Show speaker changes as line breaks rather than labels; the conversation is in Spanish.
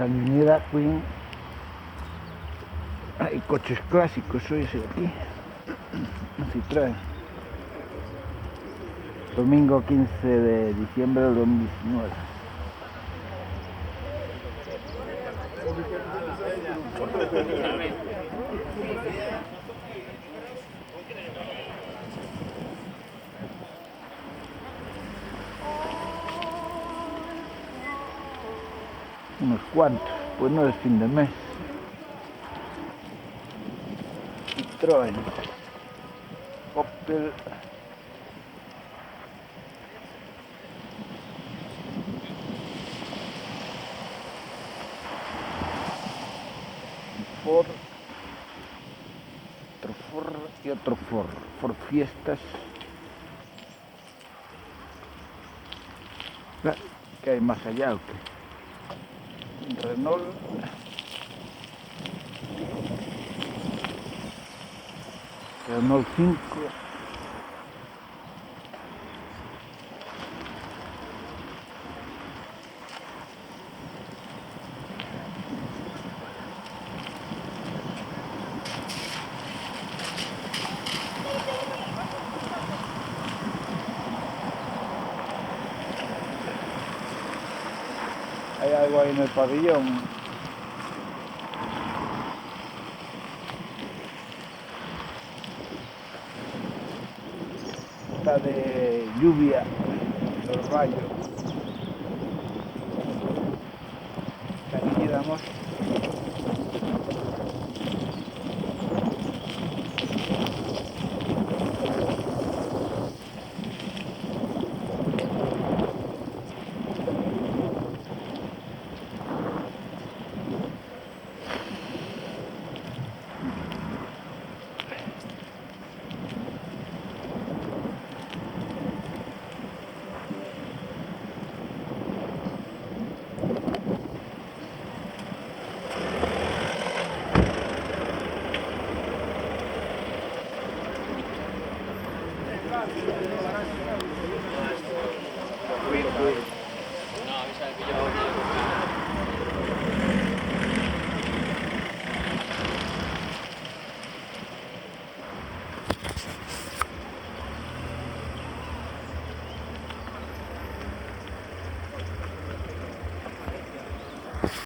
Avenida Queen. Hay coches clásicos hoy aquí. Un Citroën. Domingo 15 de diciembre del 2019. Unos cuantos, pues no es fin de mes. Citroën, Opel, Ford, otro Ford y otro Ford. Ford Fiestas. ¿Qué hay más allá o qué? Renault. Renault 5. Hay algo ahí en el pabellón. Está de lluvia, los rayos. Aquí damos.
No, avisa de que yo